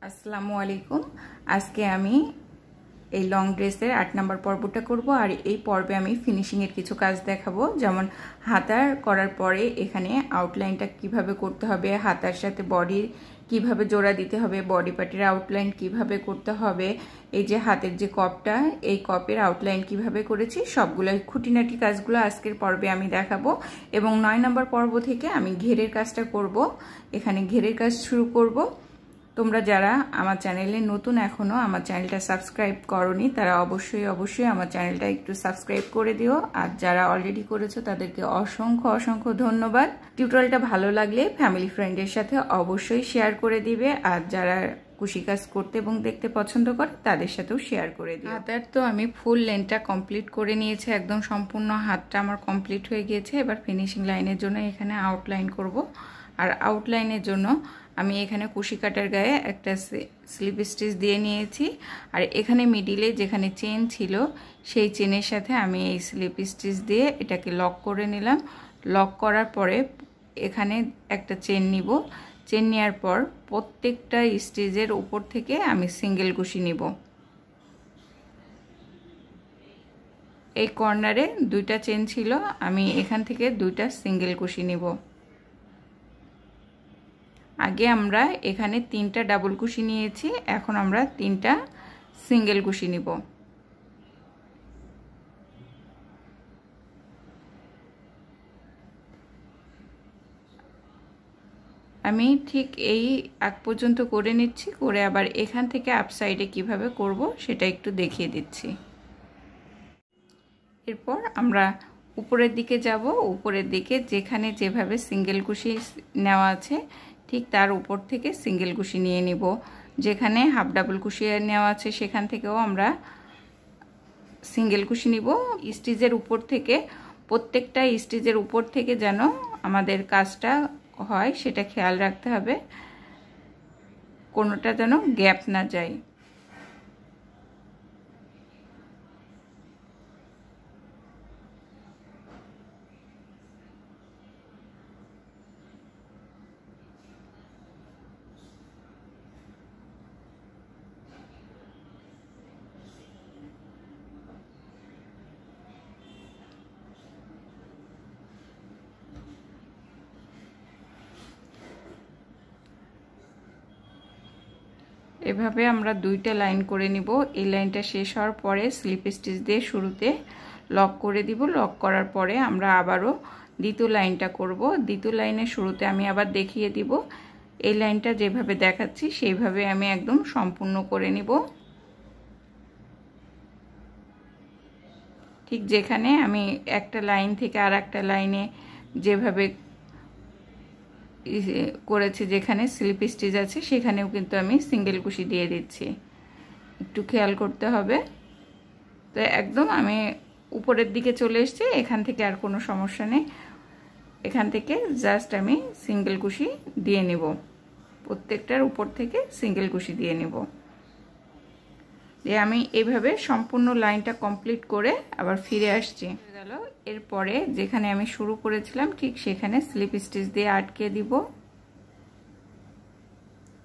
আসসালামু আলাইকুম। আজকে আমি এই লং ড্রেসের 8 নম্বর পর্বটা করব আর এই পর্বে আমি ফিনিশিং এর কিছু কাজ দেখাবো, যেমন হাতার করার পরে এখানে আউটলাইনটা কিভাবে করতে হবে, হাতার সাথে বডির কিভাবে জোড়া দিতে হবে, বডি পার্টের আউটলাইন কিভাবে করতে হবে, এই যে হাতের যে কপটা এই কপের আউটলাইন কিভাবে করেছি সবগুলো খুঁটিনাটি কাজগুলো আজকের পর্বে আমি দেখাবো। এবং 9 নম্বর পর্ব থেকে আমি ঘেরের কাজটা করব। এখানে ঘেরের কাজ শুরু করব। তোমরা যারা আমার চ্যানেলে নতুন এখনো আমার চ্যানেলটা সাবস্ক্রাইব করোনি তারা অবশ্যই আমার চ্যানেলটা একটু সাবস্ক্রাইব করে দিও, আর যারা অলরেডি করেছো তাদেরকে অসংখ্য ধন্যবাদ। টিউটোরিয়ালটা ভালো লাগলে ফ্যামিলি ফ্রেন্ডের সাথে অবশ্যই শেয়ার করে দিবে, আর যারা কুশি কাজ করতে এবং দেখতে পছন্দ করে তাদের সাথেও শেয়ার করে দিও। হাতার তো আমি ফুল লেন্থটা কমপ্লিট করে নিয়েছি, একদম সম্পূর্ণ হাতটা আমার কমপ্লিট হয়ে গিয়েছে। এবার ফিনিশিং লাইনের জন্য এখানে আউটলাইন করব, আর আউটলাইনের জন্য আমি এখানে কুশি কাটার গায়ে একটা স্লিপ স্টিচ দিয়ে নিয়েছি, আর এখানে মিডিলে যেখানে চেন ছিল সেই চেনের সাথে আমি এই স্লিপ স্টিচ দিয়ে এটাকে লক করে নিলাম। লক করার পরে এখানে একটা চেন নিব, চেন নেওয়ার পর প্রত্যেকটা স্টিচের উপর থেকে আমি সিঙ্গেল কুশি নিব। এই কর্নারে দুইটা চেন ছিল, আমি এখান থেকে দুইটা সিঙ্গেল কুশি নিব। আগে আমরা এখানে 3টা ডাবল কুশি নিয়েছি, এখন আমরা 3টা সিঙ্গেল কুশি নিব। আমি ঠিক এই আগ পর্যন্ত করে নিচ্ছি, করে আবার এখান থেকে আপ সাইডে কিভাবে করব সেটা একটু দেখিয়ে দিচ্ছি। এরপর আমরা উপরের দিকে যাব। উপরের দিকে যেখানে যেভাবে সিঙ্গেল কুশি নেওয়া আছে ঠিক তার উপর থেকে সিঙ্গেল কুশি নিয়ে নিব। যেখানে হাফ ডাবল কুশি নেওয়া আছে সেখান থেকেও আমরা সিঙ্গেল কুশি নিব। স্টিচের উপর থেকে প্রত্যেকটা স্টিচের উপর থেকে যেন আমাদের কাজটা হয় সেটা খেয়াল রাখতে হবে, কোনোটা যেন গ্যাপ না যায়। এভাবে আমরা দুইটা লাইন করে নিব। এই লাইনটা শেষ হওয়ার পরে স্লিপ স্টিচ দিয়ে শুরুতে লক করে দিব। লক করার পরে আমরা আবারও দ্বিতীয় লাইনটা করব। দ্বিতীয় লাইনের শুরুতে আমি আবার দেখিয়ে দিব। এই লাইনটা যেভাবে দেখাচ্ছি সেইভাবে আমি একদম সম্পূর্ণ করে নিব। ঠিক যেখানে আমি একটা লাইন থেকে আর একটা লাইনে যেভাবে করেছি, যেখানে স্লিপ স্টিচ আছে সেখানেও কিন্তু আমি সিঙ্গেল কুশি দিয়ে দিচ্ছি, একটু খেয়াল করতে হবে। তো একদম আমি উপরের দিকে চলে এসেছি, এখান থেকে আর কোনো সমস্যা নেই। এখান থেকে জাস্ট আমি সিঙ্গেল কুশি দিয়ে নেব, প্রত্যেকটার উপর থেকে সিঙ্গেল কুশি দিয়ে নেব। দিয়ে আমি এইভাবে সম্পূর্ণ লাইনটা কমপ্লিট করে আবার ফিরে আসছি। গেল এরপরে যেখানে আমি শুরু করেছিলাম ঠিক সেখানে স্লিপ স্টিচ দিয়ে আটকে দিব।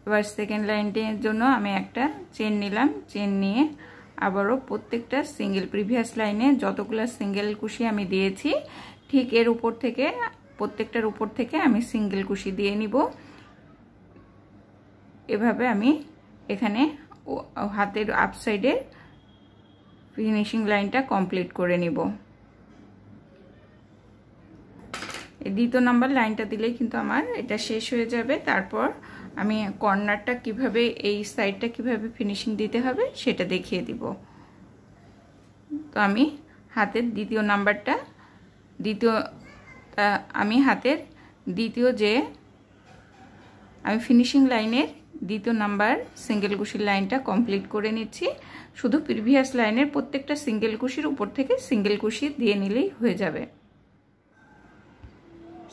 এবার সেকেন্ড লাইনের জন্য আমি একটা চেন নিলাম, চেন নিয়ে আবারও প্রত্যেকটা সিঙ্গেল প্রিভিয়াস লাইনে যতগুলো সিঙ্গেল কুশি আমি দিয়েছি ঠিক এর উপর থেকে প্রত্যেকটার উপর থেকে আমি সিঙ্গেল কুশি দিয়ে নিব। এভাবে আমি এখানে হাতের আপ সাইডে ফিনিশিং লাইনটা কমপ্লিট করে নিব। এই দ্বিতীয় নাম্বার লাইনটা দিলেই কিন্তু আমার এটা শেষ হয়ে যাবে। তারপর আমি কর্নারটা কিভাবে, এই সাইডটা কিভাবে ফিনিশিং দিতে হবে সেটা দেখিয়ে দিব। তো আমি হাতের দ্বিতীয় নাম্বারটা আমি হাতের দ্বিতীয় যে আমি ফিনিশিং লাইনের দ্বিতীয় নাম্বার সিঙ্গেল কুশির লাইনটা কমপ্লিট করে নিচ্ছি। শুধু প্রিভিয়াস লাইনের প্রত্যেকটা সিঙ্গেল কুশির উপর থেকে সিঙ্গেল কুশি দিয়ে নিলেই হয়ে যাবে।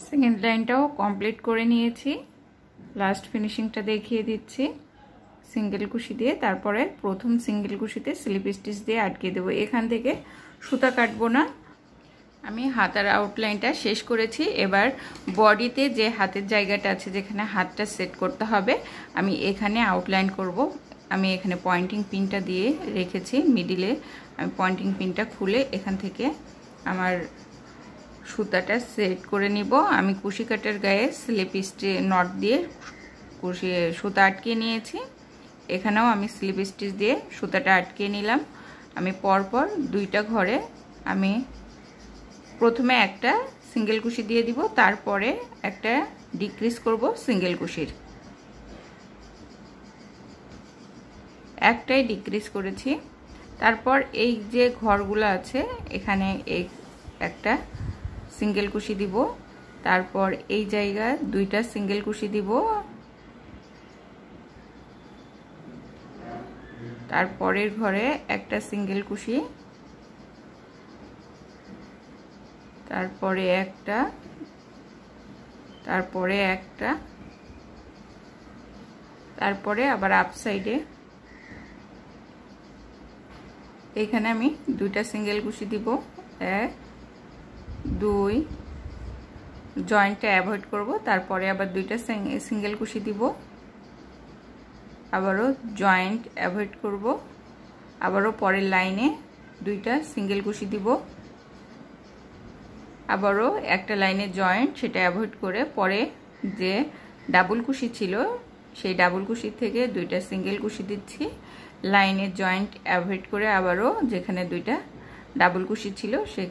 সেকেন্ড লাইনটাও কমপ্লিট করে নিয়েছি, লাস্ট ফিনিশিংটা দেখিয়ে দিচ্ছি সিঙ্গেল কুশি দিয়ে। তারপরে প্রথম সিঙ্গেল কুশিতে স্লিপ স্টিচ দিয়ে আটকে দেবো। এখান থেকে সুতা কাটবো না, আমি হাতার আউটলাইনটা শেষ করেছি। এবার বডিতে যে হাতের জায়গাটা আছে যেখানে হাতটা সেট করতে হবে আমি এখানে আউটলাইন করব। আমি এখানে পয়েন্টিং পিনটা দিয়ে রেখেছি মিডিলে। আমি পয়েন্টিং পিনটা খুলে এখান থেকে আমার সুতাটা সেট করে নিব। আমি কুশি কাটার গায়ে স্লিপ স্টিচ নট দিয়ে সুতা আটকে নিয়েছি। এখানেও আমি স্লিপ স্টিচ দিয়ে সুতাটা আটকে নিলাম। আমি পরপর দুইটা ঘরে আমি প্রথমে একটা সিঙ্গেল কুশি দিয়ে দিব, তারপরে একটা ডিক্রিজ করব সিঙ্গেল কুশির। একটাই ডিক্রিজ করেছি। তারপর এই যে ঘরগুলো আছে এখানে একটা সিঙ্গেল কুশি দিব, তারপর এই জায়গায় দুইটা সিঙ্গেল কুশি দিব, তারপরের ঘরে একটা সিঙ্গেল কুশি, তারপরে একটা, তারপরে একটা, তারপরে আবার আপ সাইডে এখানে আমি দুইটা সিঙ্গেল কুশি দিব। এক দুই, জয়েন্টটা অ্যাভয়েড করব, তারপরে আবার দুইটা সিঙ্গেল কুশি দিব, আবারও জয়েন্ট অ্যাভয়েড করব, আবারও পরের লাইনে দুইটা সিঙ্গেল কুশি দিব, আবারও একটা লাইনে জয়েন্ট সেটা অ্যাভয়েড করে পরে যে ডাবল কুশি ছিল সেই ডাবল কুশি থেকে দুইটা সিঙ্গেল কুশি দিচ্ছি, লাইনের জয়েন্ট অ্যাভয়েড করে আবারও যেখানে দুইটা ডাবল কুশি ছিল সে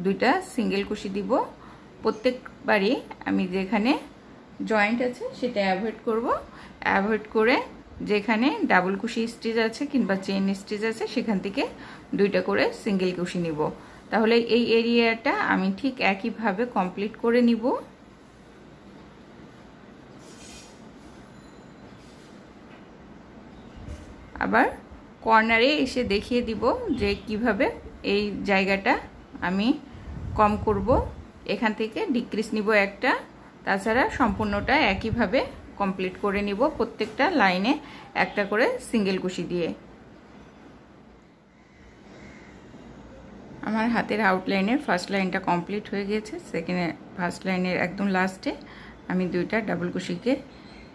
দুইটা সিঙ্গেল কুশি দিব। প্রত্যেকবারই আমি যেখানে জয়েন্ট আছে সেটা অ্যাভয়েড করব, অ্যাভয়েড করে যেখানে ডাবল কুশি স্টিচ আছে কিংবা চেইন স্টিচ আছে সেখান থেকে দুইটা করে সিঙ্গেল কুশি নিব। তাহলে এই এরিয়াটা আমি ঠিক একইভাবে কমপ্লিট করে নিব। আবার কর্নারে এসে দেখিয়ে দিব যে কিভাবে এই জায়গাটা আমি কম করব। এখান থেকে ডিক্রিজ নিব একটা, তাছাড়া সম্পূর্ণটা একইভাবে কমপ্লিট করে নিব প্রত্যেকটা লাইনে একটা করে সিঙ্গেল কুশি দিয়ে। আমার হাতের আউটলাইনের ফার্স্ট লাইনটা কমপ্লিট হয়ে গেছে। ফার্স্ট লাইনের একদম লাস্টে আমি দুইটা ডাবল কুশিকে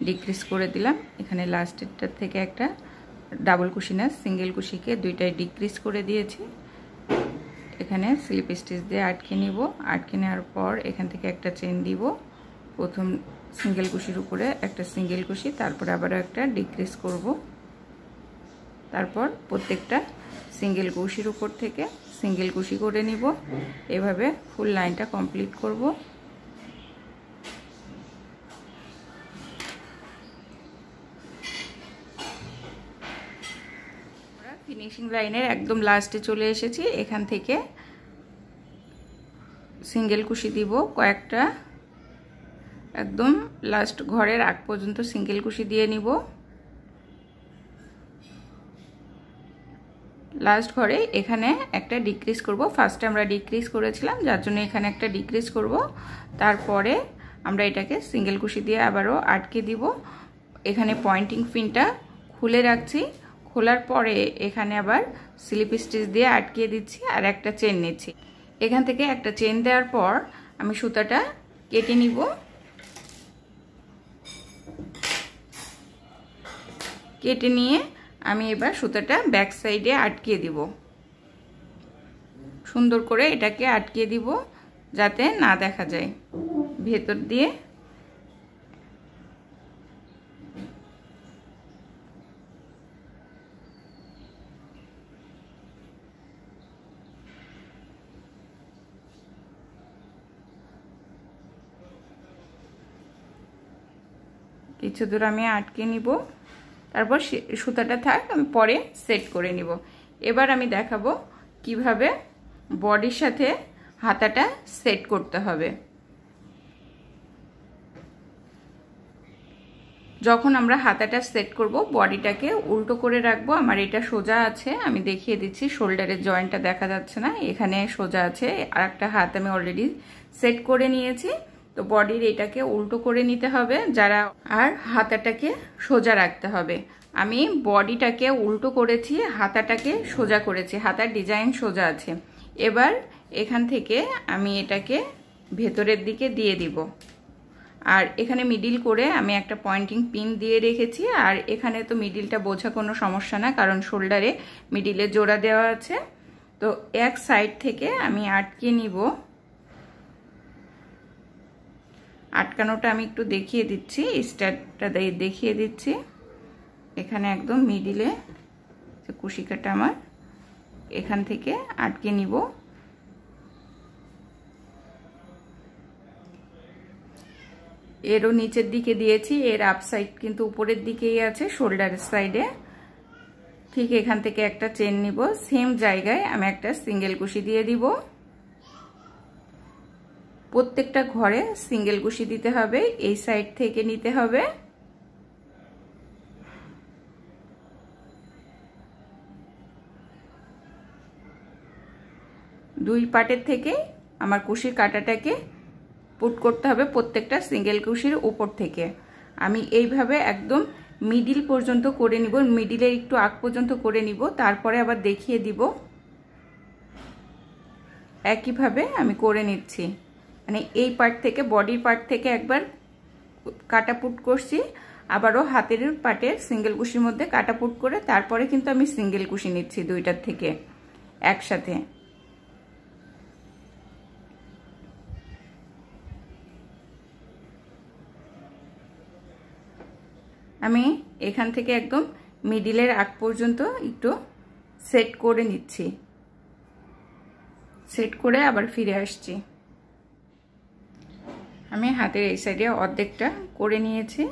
ডিক্রিজ করে দিলাম। এখানে লাস্টেরটার থেকে একটা ডাবল কুশি না সিঙ্গেল কুশিকে দুইটাই ডিক্রিজ করে দিয়েছি। এখানে স্লিপ স্টিচ দিয়ে আটকে নিব। আটকে নেওয়ার পর এখান থেকে একটা চেন দিব, প্রথম সিঙ্গেল কুশির উপরে একটা সিঙ্গেল কুশি, তারপরে আবারও একটা ডিক্রিজ করব, তারপর প্রত্যেকটা সিঙ্গেল কুশির উপর থেকে সিঙ্গেল কুশি করে নিব। এভাবে ফুল লাইনটা কমপ্লিট করব। ফিনিশিং লাইনের একদম লাস্টে চলে এসেছি। এখান থেকে সিঙ্গেল কুশি দিব কয়েকটা, একদম লাস্ট ঘরের আগ পর্যন্ত সিঙ্গেল কুশি দিয়ে নিব। লাস্ট ঘরে এখানে একটা ডিক্রিজ করব। ফার্স্টে আমরা ডিক্রিজ করেছিলাম যার জন্য এখানে একটা ডিক্রিজ করব, তারপরে আমরা এটাকে সিঙ্গেল কুশি দিয়ে আবারও আটকে দিব। এখানে পয়েন্টিং পিনটা খুলে রাখছি, খোলার পরে এখানে আবার স্লিপ স্টিচ দিয়ে আটকিয়ে দিচ্ছি আর একটা চেন নিচ্ছি। এখান থেকে একটা চেন দেওয়ার পর আমি সুতাটা কেটে নিব। কেটে নিয়ে আমি এবার সুতাটা ব্যাক সাইডে আটকিয়ে দিব। সুন্দর করে এটাকে আটকিয়ে দিব যাতে না দেখা যায় ভেতর দিয়ে। কিছু দূর আমি আটকে নিব, তারপর সুতাটা থাক আমি পরে সেট করে নিব। এবার আমি দেখাবো কিভাবে বডির সাথে হাতাটা সেট করতে হবে। যখন আমরা হাতাটা সেট করব বডিটাকে উল্টো করে রাখবো। আমার এটা সোজা আছে, আমি দেখিয়ে দিচ্ছি, শোল্ডারের জয়েন্টটা দেখা যাচ্ছে না, এখানে সোজা আছে। আর একটা হাত আমি অলরেডি সেট করে নিয়েছি। তো বডির এটাকে উল্টো করে নিতে হবে যারা, আর হাতাটাকে সোজা রাখতে হবে। আমি বডিটাকে উল্টো করেছি, হাতাটাকে সোজা করেছি, হাতার ডিজাইন সোজা আছে। এবার এখান থেকে আমি এটাকে ভেতরের দিকে দিয়ে দিব। আর এখানে মিডিল করে আমি একটা পয়েন্টিং পিন দিয়ে রেখেছি। আর এখানে তো মিডিলটা বোঝা কোনো সমস্যা না, কারণ শোল্ডারে মিডিলে জোড়া দেওয়া আছে। তো এক সাইড থেকে আমি আটকে নিব। আটকানোটা আমি একটু দেখিয়ে দিচ্ছি, স্টার্টটা দেখিয়ে দিচ্ছি। এখানে একদম মিডিলে যে কুশিকাটা আমার, এখান থেকে আটকে নিব। এরও নিচের দিকে দিয়েছি, এর আপ সাইড কিন্তু উপরের দিকেই আছে, শোল্ডারের সাইডে। ঠিক এখান থেকে একটা চেন নিব, সেম জায়গায় আমি একটা সিঙ্গেল কুশি দিয়ে দিব। প্রত্যেকটা ঘরে সিঙ্গেল কুশি দিতে হবে, এই সাইড থেকে নিতে হবে। দুই পাটের থেকে আমার কুশির কাঁটাটাকে পুট করতে হবে প্রত্যেকটা সিঙ্গেল কুশির উপর থেকে। আমি এইভাবে একদম মিডিল পর্যন্ত করে নিব, মিডিলের একটু আগ পর্যন্ত করে নিব, তারপরে আবার দেখিয়ে দিব। একইভাবে আমি করে নিচ্ছি, মানে এই পার্ট থেকে, বডির পার্ট থেকে একবার কাটা পুট করছি, আবারও হাতের পাটের সিঙ্গেল কুশির মধ্যে কাটা পুট করে তারপরে কিন্তু আমি সিঙ্গেল কুশি নিচ্ছি দুইটার থেকে একসাথে। আমি এখান থেকে একদম মিডিলের আগ পর্যন্ত একটু সেট করে নিচ্ছি, সেট করে আবার ফিরে আসছি। আমি হাতের এই সাইডে অর্ধেকটা করে নিয়েছি।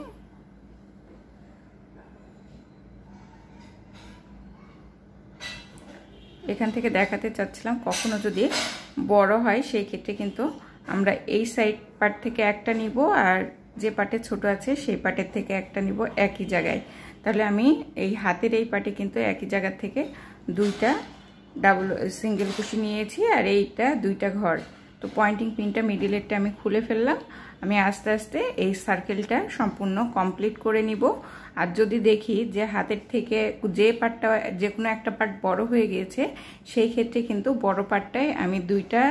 এখান থেকে দেখাতে চাচ্ছিলাম, কখনো যদি বড় হয় সেই ক্ষেত্রে কিন্তু আমরা এই সাইড পার্ট থেকে একটা নিব, আর যে পার্টে ছোট আছে সেই পার্টের থেকে একটা নিব একই জায়গায়। তাহলে আমি এই হাতের এই পার্টে কিন্তু একই জায়গা থেকে দুইটা ডাবল সিঙ্গেল কুশি নিয়েছি, আর এইটা দুইটা ঘর। তো পয়েন্টিং পিনটা মিডিলেরটা আমি খুলে ফেললাম। আমি আস্তে আস্তে এই সার্কেলটা সম্পূর্ণ কমপ্লিট করে নিব। আর যদি দেখি যে হাতের থেকে যে পার্টটা, যে কোনো একটা পার্ট বড় হয়ে গিয়েছে, সেই ক্ষেত্রে কিন্তু বড় পার্টটায় আমি দুইটা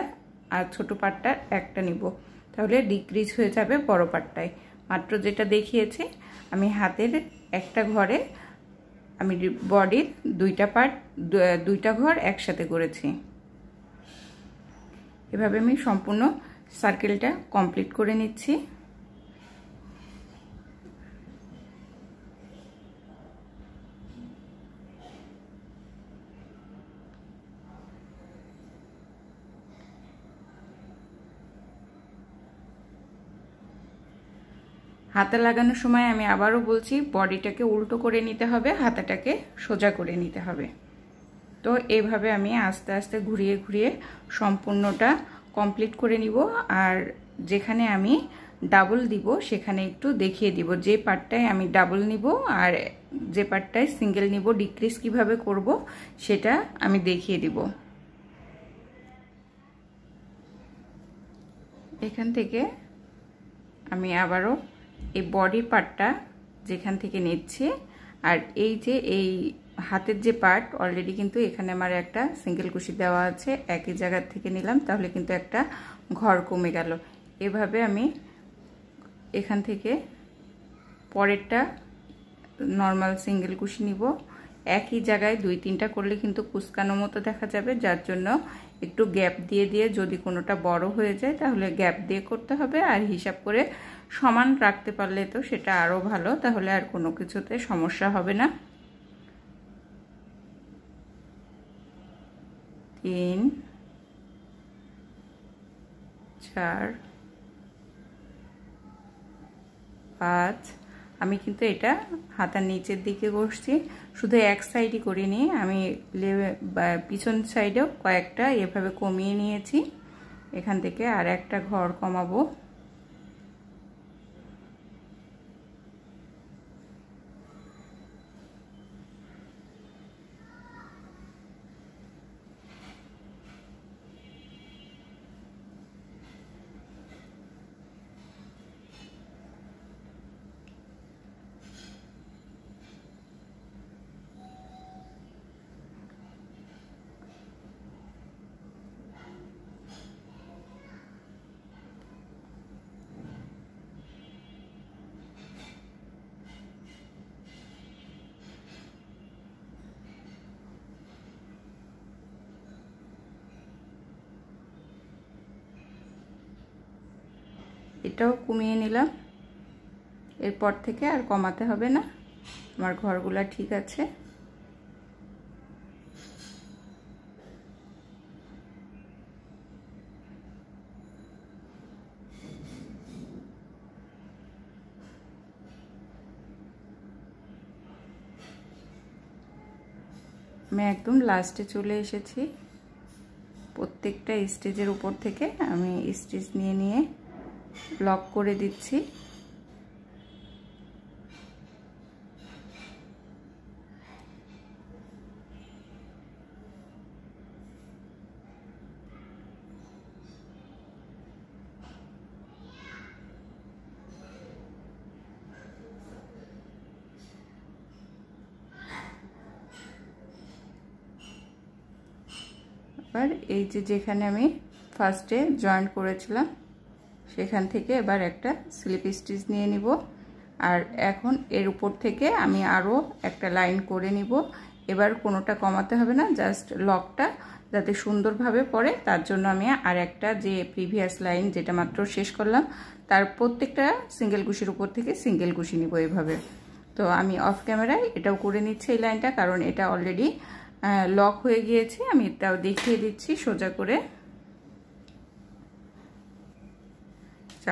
আর ছোট পার্টটা একটা নিব, তাহলে ডিক্রিজ হয়ে যাবে বড় পার্টটায়। মাত্র যেটা দেখিয়েছি, আমি হাতের একটা ঘরে আমি বডির দুইটা পার্ট, দুইটা ঘর একসাথে করেছি। এভাবে আমি সম্পূর্ণ সার্কেলটা কমপ্লিট করে নিচ্ছি। হাতা লাগানোর সময় আমি আবারও বলছি, বডিটাকে উল্টো করে নিতে হবে, হাতাটাকে সোজা করে নিতে হবে। তো এইভাবে আমি আস্তে আস্তে ঘুরিয়ে ঘুরিয়ে সম্পূর্ণটা কমপ্লিট করে নিব। আর যেখানে আমি ডাবল দিব সেখানে একটু দেখিয়ে দিব, যে পার্টটায় আমি ডাবল নিব আর যে পার্টটায় সিঙ্গেল নিব ডিক্রিজ কিভাবে করব সেটা আমি দেখিয়ে দিব। এখান থেকে আমি আবারও এই বডি পার্টটা যেখান থেকে নিচ্ছি, আর এই যে এই হাতের যে পার্ট, অলরেডি কিন্তু এখানে আমার একটা সিঙ্গেল কুশি দেওয়া আছে, একই জায়গা থেকে নিলাম, তাহলে কিন্তু একটা ঘর কমে গেল। এভাবে আমি এখান থেকে পরেরটা নর্মাল সিঙ্গেল কুশি নিব। একই জায়গায় দুই তিনটা করলে কিন্তু কুচকানো মতো দেখা যাবে, যার জন্য একটু গ্যাপ দিয়ে দিয়ে, যদি কোনোটা বড় হয়ে যায় তাহলে গ্যাপ দিয়ে করতে হবে। আর হিসাব করে সমান রাখতে পারলে তো সেটা আরও ভালো, তাহলে আর কোনো কিছুতে সমস্যা হবে না। 3 4 5 আমি কিন্তু এটা হাতার নিচের দিকে বসছি, শুধু এক সাইডই করিনি, আমি পিছন সাইডেও কয়েকটা এভাবে কমিয়ে নিয়েছি। এখান থেকে আর একটা ঘর কমাবো। এটাও কমিয়ে নিলাম। এরপর থেকে আর কমাতে হবে না, আমার ঘরগুলা ঠিক আছে। আমি একদম লাস্টে চলে এসেছি। প্রত্যেকটা স্টিচের উপর থেকে আমি স্টিচ নিয়ে নিয়ে লক করে দিচ্ছি। এবার এই যেখানে আমি ফার্স্টে জয়েন্ট করেছিলাম সেখান থেকে এবার একটা স্লিপ স্টিচ নিয়ে নিব। আর এখন এর উপর থেকে আমি আরও একটা লাইন করে নিব। এবার কোনোটা কমাতে হবে না, জাস্ট লকটা যাতে সুন্দরভাবে পড়ে তার জন্য আমি আর একটা যে প্রিভিয়াস লাইন যেটা মাত্র শেষ করলাম তার প্রত্যেকটা সিঙ্গেল কুশির উপর থেকে সিঙ্গেল কুশি নিব এভাবে। তো আমি অফ ক্যামেরায় এটাও করে নিচ্ছি এই লাইনটা, কারণ এটা অলরেডি লক হয়ে গিয়েছে। আমি এটাও দেখিয়ে দিচ্ছি সোজা করে।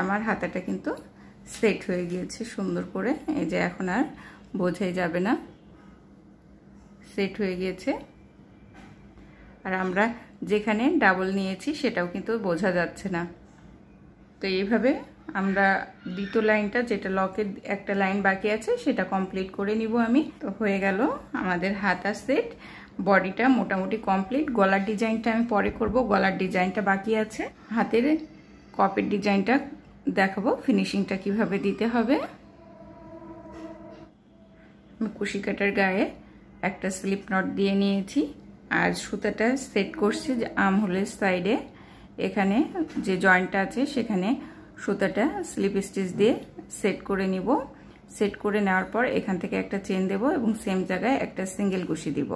আমার হাতাটা কিন্তু সেট হয়ে গিয়েছে সুন্দর করে, এই যে এখন আর বোঝাই যাবে না, সেট হয়ে গিয়েছে। আর আমরা যেখানে ডাবল নিয়েছি সেটাও কিন্তু বোঝা যাচ্ছে না। তো এইভাবে আমরা দ্বিতীয় লাইনটা, যেটা লকের একটা লাইন বাকি আছে, সেটা কমপ্লিট করে নিব আমি। তো হয়ে গেল আমাদের হাতা সেট, বডিটা মোটামুটি কমপ্লিট। গলার ডিজাইনটা আমি পরে করব, গলার ডিজাইনটা বাকি আছে। হাতের কপের ডিজাইনটা দেখাবো, ফিনিশিংটা কিভাবে দিতে হবে। আমি কুশি কাটার গায়ে একটা স্লিপ নট দিয়ে নিয়েছি আর সুতাটা সেট করছি যে আর্মহোলের সাইডে। এখানে যে জয়েন্টটা আছে সেখানে সুতাটা স্লিপ স্টিচ দিয়ে সেট করে নিব। সেট করে নেওয়ার পর এখান থেকে একটা চেন দেব এবং সেম জায়গায় একটা সিঙ্গেল কুশি দিব।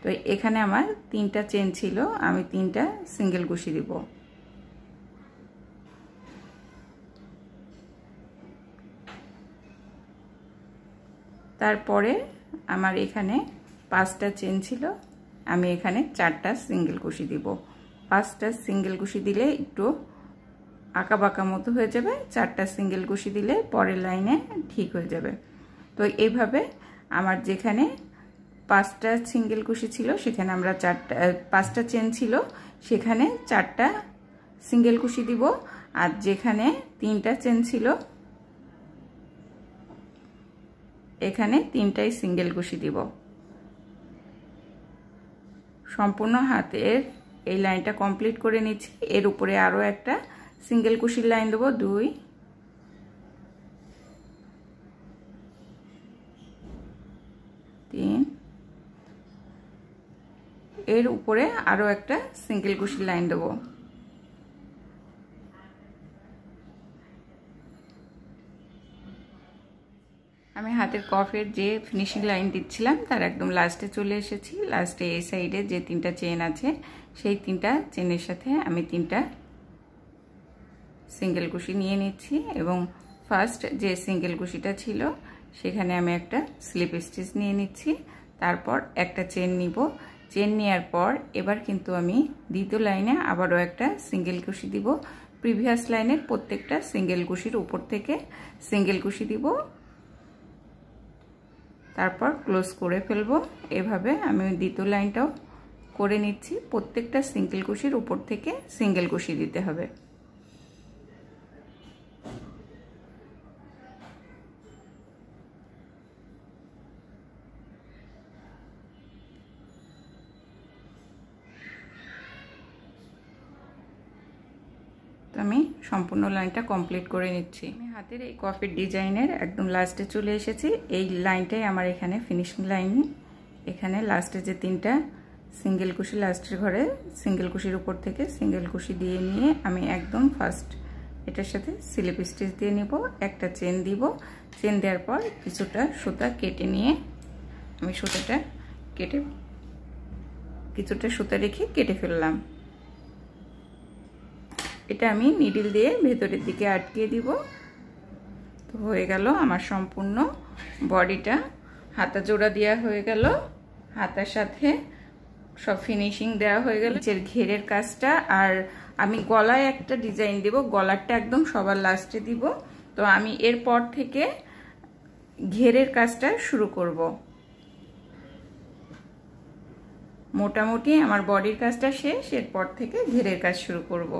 তো এখানে আমার 3টা চেন ছিল, আমি 3টা সিঙ্গেল কুশি দিব। তারপরে আমার এখানে 5টা চেন ছিল, আমি এখানে 4টা সিঙ্গেল কুশি দিব। 5টা সিঙ্গেল কুশি দিলে একটু আঁকা বাঁকা মতো হয়ে যাবে, 4টা সিঙ্গেল কুশি দিলে পরের লাইনে ঠিক হয়ে যাবে। তো এইভাবে আমার যেখানে 5টা সিঙ্গেল কুশি ছিল সেখানে আমরা 5টা চেন ছিল সেখানে 4টা সিঙ্গেল কুশি দিব, আর যেখানে 3টা চেন ছিল এখানে 3টাই সিঙ্গেল কুশি দিব। সম্পূর্ণ হাতের এই লাইনটা কমপ্লিট করে নিচ্ছি। এর উপরে আরও একটা সিঙ্গেল কুশির লাইন দেবো, 2, 3, এর উপরে আরও একটা সিঙ্গেল কুশির লাইন দেবো। আমি হাতের কফের যে ফিনিশিং লাইন দিচ্ছিলাম তার একদম লাস্টে চলে এসেছি। লাস্টে এই সাইডে যে 3টা চেন আছে সেই 3টা চেনের সাথে আমি 3টা সিঙ্গেল কুশি নিয়ে নিচ্ছি এবং ফার্স্ট যে সিঙ্গেল কুশিটা ছিল সেখানে আমি একটা স্লিপ স্টিচ নিয়ে নিচ্ছি। তারপর একটা চেন নিব, চেন নেওয়ার পর এবার কিন্তু আমি দ্বিতীয় লাইনে আবারও একটা সিঙ্গেল কুশি দিব। প্রিভিয়াস লাইনের প্রত্যেকটা সিঙ্গেল কুশির উপর থেকে সিঙ্গেল কুশি দিব, তারপর ক্লোজ করে ফেলবো। এভাবে আমি দ্বিতীয় লাইনটাও করে নিচ্ছি। প্রত্যেকটা সিঙ্গেল কুশির উপর থেকে সিঙ্গেল কুশি দিতে হবে। আমি সম্পূর্ণ লাইনটা কমপ্লিট করে নিচ্ছি। আমি হাতের এই কফির ডিজাইনের একদম লাস্টে চলে এসেছি। এই লাইনটাই আমার এখানে ফিনিশিং লাইন। এখানে লাস্টে যে 3টা সিঙ্গেল কুশি, লাস্টের ঘরে সিঙ্গেল কুশির উপর থেকে সিঙ্গেল কুশি দিয়ে নিয়ে আমি একদম ফার্স্ট এটার সাথে স্লিপ স্টিচ দিয়ে নিব, একটা চেন দিব। চেন দেওয়ার পর কিছুটা সুতা কেটে নিয়ে আমি সুতাটা কেটে কিছুটা সুতা রেখে কেটে ফেললাম। এটা আমি নিডল দিয়ে ভেতরের দিকে আটকে দিব। তো হয়ে গেল আমার সম্পূর্ণ বডিটা হাতা জোড়া দেওয়া হয়ে গেল, হাতার সাথে সব ফিনিশিং দেওয়া হয়ে গেল। নিচের ঘেরের কাজটা আর আমি গলায় একটা ডিজাইন দেব, গলারটা একদম সবার লাস্টে দিব। তো আমি এরপর থেকে ঘেরের কাজটা শুরু করব। মোটামুটি আমার বডির কাজটা শেষ, এরপর থেকে ঘেরের কাজ শুরু করব।